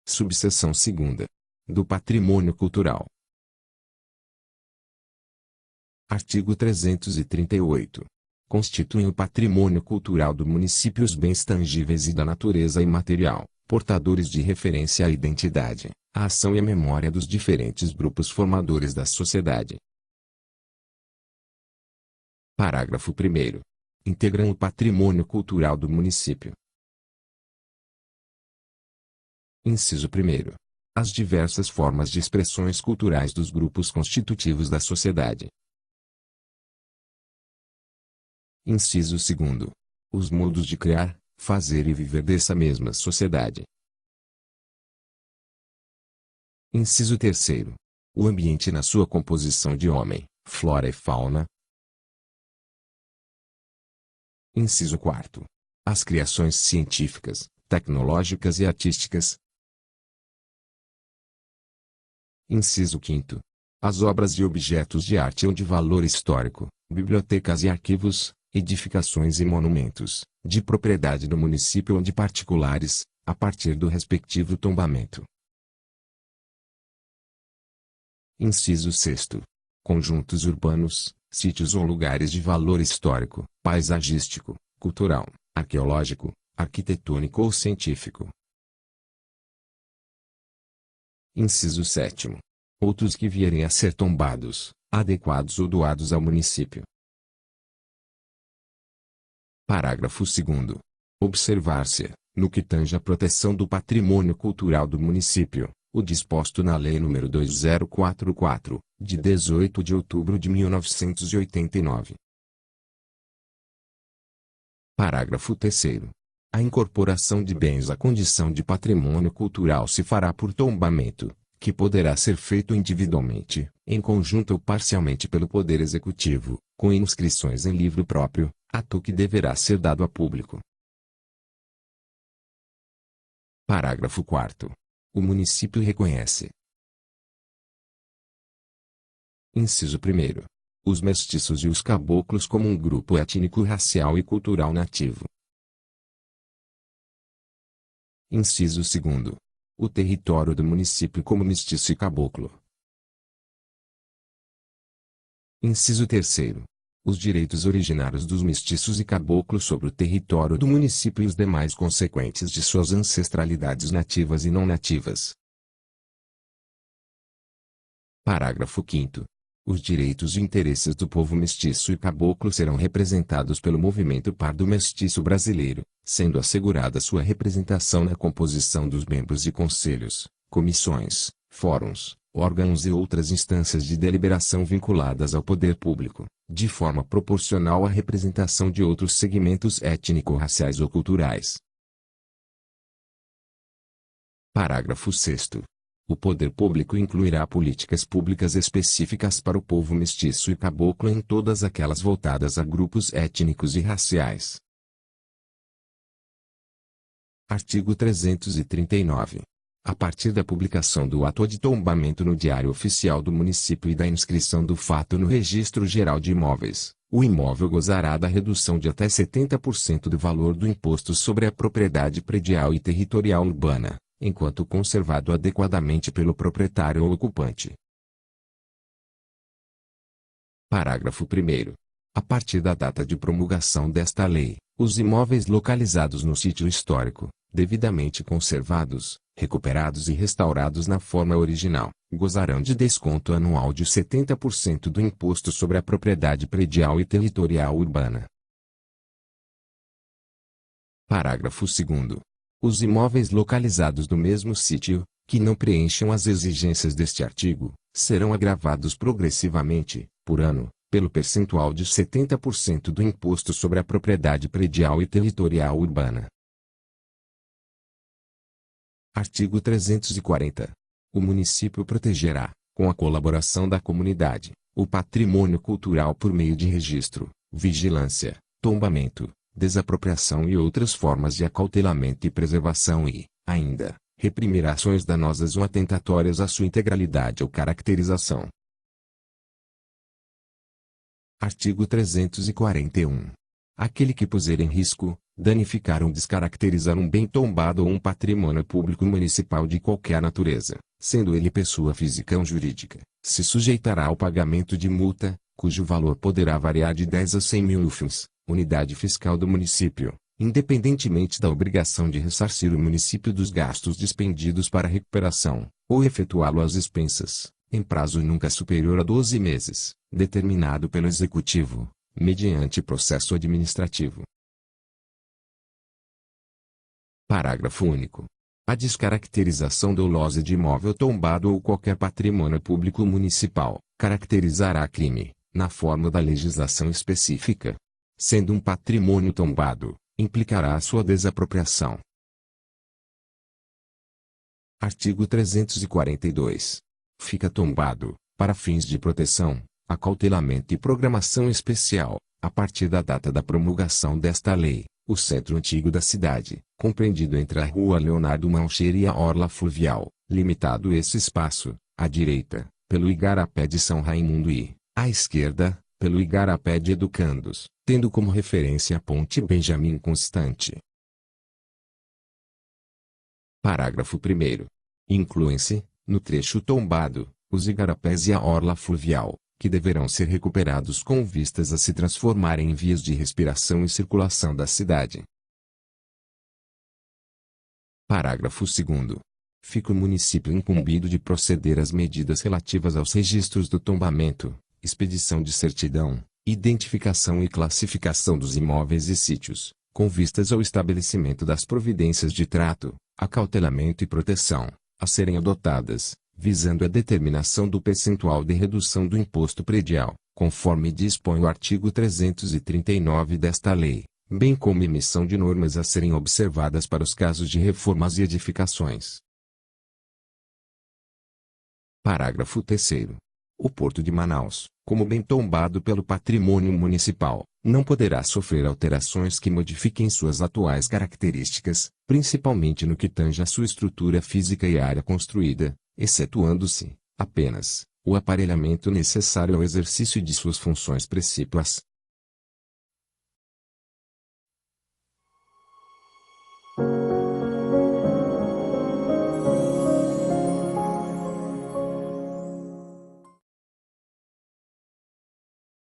Subseção 2ª. Do patrimônio cultural. Artigo 338. Constituem o patrimônio cultural do município os bens tangíveis e da natureza imaterial, portadores de referência à identidade, à ação e à memória dos diferentes grupos formadores da sociedade. Parágrafo 1º. Integram o patrimônio cultural do município. Inciso 1º. As diversas formas de expressões culturais dos grupos constitutivos da sociedade. Inciso 2º. Os modos de criar, fazer e viver dessa mesma sociedade. Inciso 3º. O ambiente na sua composição de homem, flora e fauna. Inciso 4º. As criações científicas, tecnológicas e artísticas. Inciso 5º. As obras e objetos de arte ou de valor histórico, bibliotecas e arquivos, edificações e monumentos, de propriedade do município ou de particulares, a partir do respectivo tombamento. Inciso 6º. Conjuntos urbanos, sítios ou lugares de valor histórico, paisagístico, cultural, arqueológico, arquitetônico ou científico. Inciso 7º. Outros que vierem a ser tombados, adequados ou doados ao município. Parágrafo 2º. Observar-se, no que tange à proteção do patrimônio cultural do município, o disposto na Lei nº 2044, de 18 de outubro de 1989. Parágrafo 3º. A incorporação de bens à condição de patrimônio cultural se fará por tombamento, que poderá ser feito individualmente, em conjunto ou parcialmente pelo Poder Executivo, com inscrições em livro próprio, ato que deverá ser dado a público. Parágrafo 4º. O município reconhece. Inciso 1º. Os mestiços e os caboclos como um grupo étnico, racial e cultural nativo. Inciso 2º. O território do município como mestiço e caboclo. Inciso 3º. Os direitos originários dos mestiços e caboclos sobre o território do município e os demais consequentes de suas ancestralidades nativas e não nativas. Parágrafo 5º. Os direitos e interesses do povo mestiço e caboclo serão representados pelo Movimento Pardo-Mestiço Brasileiro, sendo assegurada sua representação na composição dos membros de conselhos, comissões, fóruns, órgãos e outras instâncias de deliberação vinculadas ao poder público, de forma proporcional à representação de outros segmentos étnico-raciais ou culturais. Parágrafo 6º. O poder público incluirá políticas públicas específicas para o povo mestiço e caboclo em todas aquelas voltadas a grupos étnicos e raciais. Artigo 339. A partir da publicação do ato de tombamento no Diário Oficial do Município e da inscrição do fato no Registro Geral de Imóveis, o imóvel gozará da redução de até 70% do valor do Imposto sobre a Propriedade Predial e Territorial Urbana, enquanto conservado adequadamente pelo proprietário ou ocupante. Parágrafo 1º. A partir da data de promulgação desta lei, os imóveis localizados no sítio histórico, devidamente conservados, recuperados e restaurados na forma original, gozarão de desconto anual de 70% do Imposto sobre a Propriedade Predial e Territorial Urbana. Parágrafo 2º. Os imóveis localizados no mesmo sítio, que não preencham as exigências deste artigo, serão agravados progressivamente, por ano, pelo percentual de 70% do Imposto sobre a Propriedade Predial e Territorial Urbana. Artigo 340. O município protegerá, com a colaboração da comunidade, o patrimônio cultural por meio de registro, vigilância, tombamento, desapropriação e outras formas de acautelamento e preservação e, ainda, reprimirá ações danosas ou atentatórias à sua integralidade ou caracterização. Artigo 341. Aquele que puser em risco, danificar ou descaracterizar um bem tombado ou um patrimônio público municipal de qualquer natureza, sendo ele pessoa física ou jurídica, se sujeitará ao pagamento de multa, cujo valor poderá variar de 10 a 100 mil ufs, unidade fiscal do município, independentemente da obrigação de ressarcir o município dos gastos dispendidos para a recuperação, ou efetuá-lo às expensas, em prazo nunca superior a 12 meses, determinado pelo Executivo, mediante processo administrativo. Parágrafo único. A descaracterização dolosa de imóvel tombado ou qualquer patrimônio público municipal, caracterizará crime, na forma da legislação específica. Sendo um patrimônio tombado, implicará a sua desapropriação. Artigo 342. Fica tombado, para fins de proteção, acautelamento e programação especial, a partir da data da promulgação desta lei, o centro antigo da cidade, compreendido entre a Rua Leonardo Malcher e a Orla Fluvial, limitado esse espaço, à direita, pelo Igarapé de São Raimundo e, à esquerda, pelo Igarapé de Educandos, tendo como referência a Ponte Benjamin Constant. Parágrafo 1º. Incluem-se, no trecho tombado, os igarapés e a orla fluvial, que deverão ser recuperados com vistas a se transformarem em vias de respiração e circulação da cidade. Parágrafo 2º. Fica o município incumbido de proceder às medidas relativas aos registros do tombamento, expedição de certidão, identificação e classificação dos imóveis e sítios, com vistas ao estabelecimento das providências de trato, acautelamento e proteção, a serem adotadas, visando a determinação do percentual de redução do imposto predial, conforme dispõe o artigo 339 desta lei, bem como emissão de normas a serem observadas para os casos de reformas e edificações. Parágrafo 3º. O Porto de Manaus, como bem tombado pelo patrimônio municipal, não poderá sofrer alterações que modifiquem suas atuais características, principalmente no que tange à sua estrutura física e área construída, excetuando-se, apenas, o aparelhamento necessário ao exercício de suas funções precípuas,